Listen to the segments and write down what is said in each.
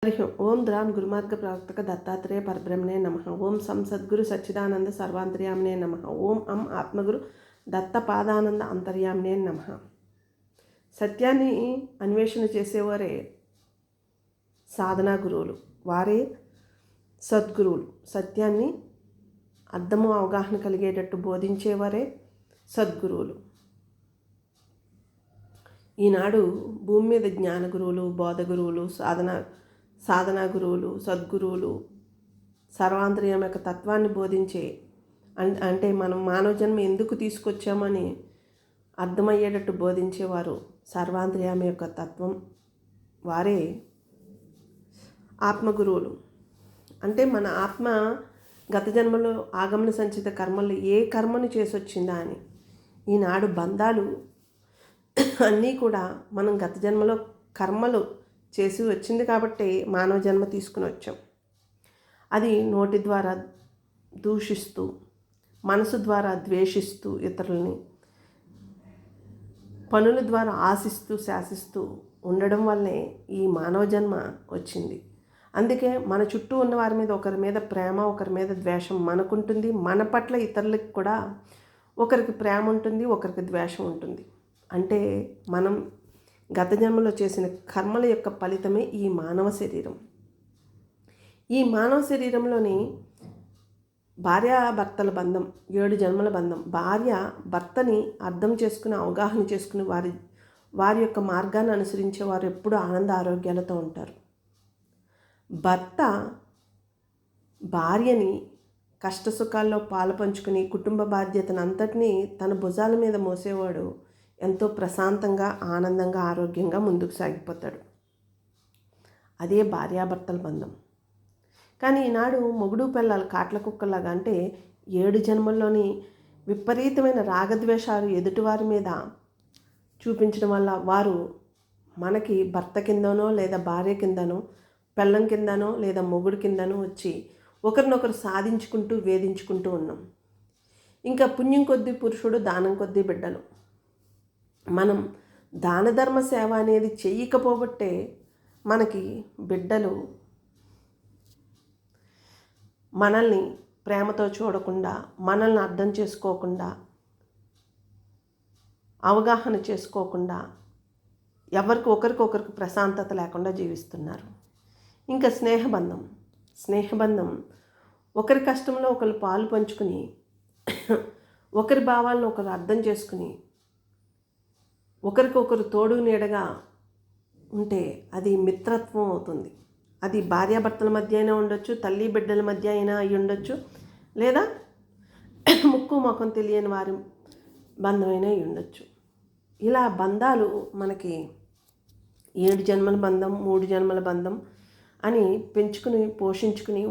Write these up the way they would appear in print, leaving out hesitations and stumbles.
हरि ओं dram गुरुमार्ग प्रवर्तक दत्तात्रेय परब्रह्मणे नमः। ओं सं सद्गुरु सच्चिदानंद सर्वांतर्यामिने नमः। ओं अम आत्मगुरु దత్తపాదానంద అంతర్యామినే నమః. సత్యాన్ని అన్వేషణ చేసేవారే సాధనా గురువులు, వారే సద్గురువులు. సత్యాన్ని అర్థము అవగాహన కలిగేటట్టు బోధించేవారే సద్గురువులు. ఈనాడు భూమి మీద జ్ఞాన గురువులు, బోధ గురువులు, సాధనా గురువులు, సద్గురువులు సర్వాంతర్యామి యొక్క తత్వాన్ని బోధించే అంటే మనం మానవ జన్మ ఎందుకు తీసుకొచ్చామని అర్థమయ్యేటట్టు బోధించేవారు సర్వాంతర్యామి యొక్క తత్వం, వారే ఆత్మగురువులు. అంటే మన ఆత్మ గత జన్మలో ఆగమన సంచిత కర్మలు ఏ కర్మను చేసి వచ్చిందా అని. ఈనాడు బంధాలు అన్నీ కూడా మనం గత జన్మలో కర్మలు చేసి వచ్చింది కాబట్టి మానవ జన్మ తీసుకుని వచ్చాం. అది నోటి ద్వారా దూషిస్తూ, మనసు ద్వారా ద్వేషిస్తూ, ఇతరులని పనుల ద్వారా ఆశిస్తూ శాసిస్తూ ఉండడం వల్లే ఈ మానవ జన్మ వచ్చింది. అందుకే మన చుట్టూ ఉన్న వారి మీద ఒకరి మీద ప్రేమ, ఒకరి మీద ద్వేషం మనకుంటుంది. మన పట్ల ఇతరులకు కూడా ఒకరికి ప్రేమ ఉంటుంది, ఒకరికి ద్వేషం ఉంటుంది. అంటే మనం గత జన్మలో చేసిన కర్మల యొక్క ఫలితమే ఈ మానవ శరీరం. ఈ మానవ శరీరంలోని భార్యాభర్తల బంధం 7 జన్మల బంధం. భార్య భర్తని అర్థం చేసుకుని, అవగాహన చేసుకుని వారి యొక్క మార్గాన్ని అనుసరించే వారు ఎప్పుడూ ఆనంద ఆరోగ్యాలతో ఉంటారు. భర్త భార్యని కష్టసుఖాల్లో పాలు పంచుకుని కుటుంబ బాధ్యతను అంతటినీ తన భుజాల మీద మోసేవాడు ఎంతో ప్రశాంతంగా, ఆనందంగా, ఆరోగ్యంగా ముందుకు సాగిపోతాడు. అదే భార్యాభర్తల బంధం. కానీ ఈనాడు మొగుడు పిల్లలు కాట్ల కుక్కలాగా, అంటే 7 జన్మల్లోని విపరీతమైన రాగద్వేషాలు ఎదుటివారి మీద చూపించడం వల్ల వారు మనకి భర్త కిందనో లేదా భార్య కిందనో, పెళ్ళం కిందనో లేదా మొగుడు కిందనో వచ్చి ఒకరినొకరు సాధించుకుంటూ వేధించుకుంటూ ఉన్నాం. ఇంకా పుణ్యం కొద్దీ పురుషుడు, దానం కొద్దీ బిడ్డలు. మనం దాన ధర్మ సేవ అనేది చెయ్యకపోబట్టే మనకి బిడ్డలు మనల్ని ప్రేమతో చూడకుండా, మనల్ని అర్థం చేసుకోకుండా, అవగాహన చేసుకోకుండా, ఒకరికొకరికి ప్రశాంతత లేకుండా జీవిస్తున్నారు. ఇంకా స్నేహబంధం ఒకరి కష్టంలో ఒకరు పాలు పంచుకుని, ఒకరి భావాలను ఒకరు అర్థం చేసుకుని, ఒకరికొకరు తోడు నీడగా ఉంటే అది మిత్రత్వం అవుతుంది. అది భార్యాభర్తల మధ్య అయినా ఉండొచ్చు, తల్లి బిడ్డల మధ్య అయినా అయి ఉండొచ్చు, లేదా ముక్కు ముఖం తెలియని వారి బంధమైనా అయి ఉండొచ్చు. ఇలా బంధాలు మనకి 7 జన్మల బంధం, 3 జన్మల బంధం అని పెంచుకుని పోషించుకుని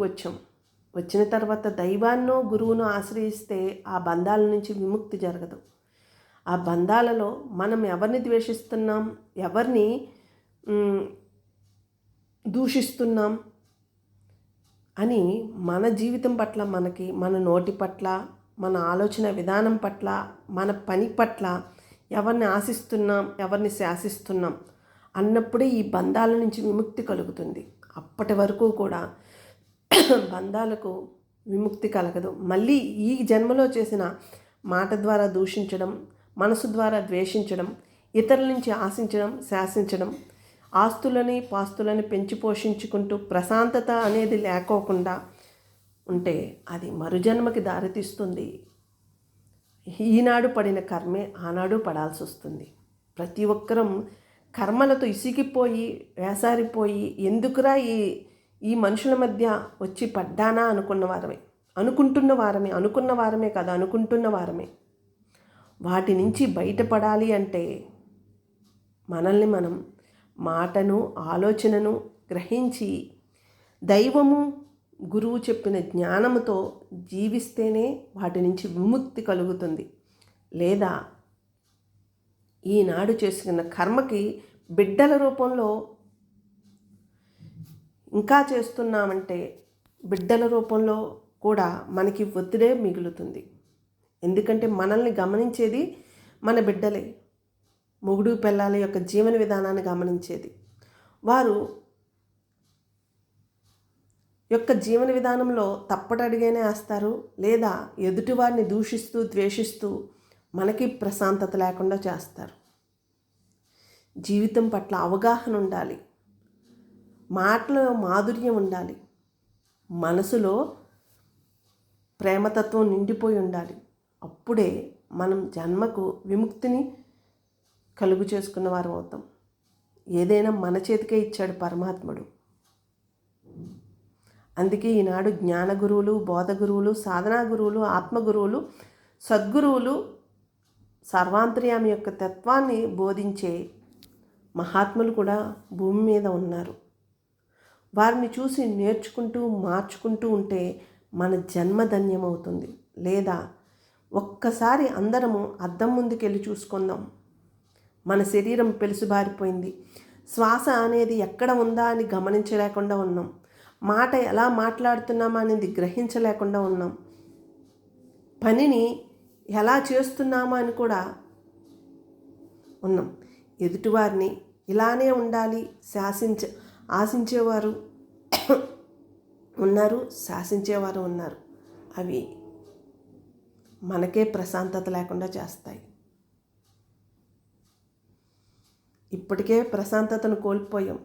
వచ్చిన తర్వాత దైవాన్నో గురువును ఆశ్రయిస్తే ఆ బంధాల నుంచి విముక్తి జరగదు. ఆ బంధాలలో మనం ఎవరిని ద్వేషిస్తున్నాం, ఎవరిని దూషిస్తున్నాం అని మన జీవితం పట్ల, మన నోటి పట్ల, మన ఆలోచన విధానం పట్ల, మన పని పట్ల ఎవరిని ఆశిస్తున్నాం, ఎవరిని శాసిస్తున్నాం అన్నప్పుడే ఈ బంధాల నుంచి విముక్తి కలుగుతుంది. అప్పటి వరకు కూడా బంధాలకు విముక్తి కలగదు. మళ్ళీ ఈ జన్మలో చేసిన మాట ద్వారా దూషించడం, మనసు ద్వారా ద్వేషించడం, ఇతరుల నుంచి ఆశించడం, శాసించడం, ఆస్తులని పాస్తులని పెంచి పోషించుకుంటూ ప్రశాంతత అనేది లేకోకుండా ఉంటే అది మరుజన్మకి దారితీస్తుంది. ఈనాడు పడిన కర్మే ఆనాడు పడాల్సి వస్తుంది. ప్రతి ఒక్కరం కర్మలతో ఇసిగిపోయి, వేసారిపోయి, ఎందుకురా ఈ మనుషుల మధ్య వచ్చి పడ్డానా అనుకుంటున్న వారమే. వాటి నుంచి బయటపడాలి అంటే మనల్ని మనం మాటను, ఆలోచనను గ్రహించి దైవము, గురువు చెప్పిన జ్ఞానముతో జీవిస్తేనే వాటి నుంచి విముక్తి కలుగుతుంది. లేదా ఈనాడు చేసుకున్న కర్మకి బిడ్డల రూపంలో ఇంకా చేస్తున్నామంటే బిడ్డల రూపంలో కూడా మనకి ఒత్తిడే మిగులుతుంది. ఎందుకంటే మనల్ని గమనించేది మన బిడ్డలే. మొగుడు పెళ్ళాల యొక్క జీవన విధానాన్ని గమనించేది వారు. యొక్క జీవన విధానంలో తప్పటడిగేనే వేస్తారు, లేదా ఎదుటివారిని దూషిస్తూ ద్వేషిస్తూ మనకి ప్రశాంతత లేకుండా చేస్తారు. జీవితం పట్ల అవగాహన ఉండాలి, మాటలో మాధుర్యం ఉండాలి, మనసులో ప్రేమతత్వం నిండిపోయి ఉండాలి. అప్పుడే మనం జన్మకు విముక్తిని కలుగు చేసుకున్న వారు అవుతాం. ఏదైనా మన చేతికే ఇచ్చాడు పరమాత్ముడు. అందుకే ఈనాడు జ్ఞాన గురువులు, బోధ గురువులు, సాధనా గురువులు, ఆత్మగురువులు, సద్గురువులు సర్వాంతర్యామి యొక్క తత్వాన్ని బోధించే మహాత్ములు కూడా భూమి మీద ఉన్నారు. వారిని చూసి నేర్చుకుంటూ మార్చుకుంటూ ఉంటే మన జన్మ ధన్యమవుతుంది. లేదా ఒక్కసారి అందరము అద్దం ముందుకెళ్ళి చూసుకుందాం. మన శరీరం పెలుసుబారిపోయింది, శ్వాస అనేది ఎక్కడ ఉందా అని గమనించలేకుండా ఉన్నాం, మాట ఎలా మాట్లాడుతున్నామా అనేది గ్రహించలేకుండా ఉన్నాం, పనిని ఎలా చేస్తున్నామా అని కూడా ఉన్నాం. ఎదుటివారిని ఇలానే ఉండాలి ఆశించేవారు ఉన్నారు, శాసించేవారు ఉన్నారు. అవి మనకే ప్రశాంతత లేకుండా చేస్తాయి. ఇప్పటికే ప్రశాంతతను కోల్పోయాం.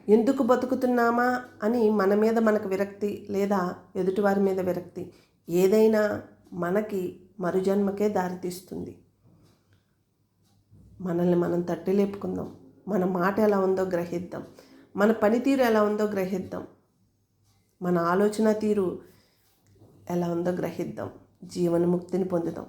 ఎందుకు బతుకుతున్నామా అని మన మీద మనకు విరక్తి, లేదా ఎదుటివారి మీద విరక్తి, ఏదైనా మనకి మరుజన్మకే దారితీస్తుంది. మనల్ని మనం తట్టి లేపుకుందాం. మన మాట ఎలా ఉందో గ్రహిద్దాం, మన పనితీరు ఎలా ఉందో గ్రహిద్దాం, మన ఆలోచన తీరు ఎలా ఉందో గ్రహిద్దాం. జీవన్ముక్తిని పొందుదాం.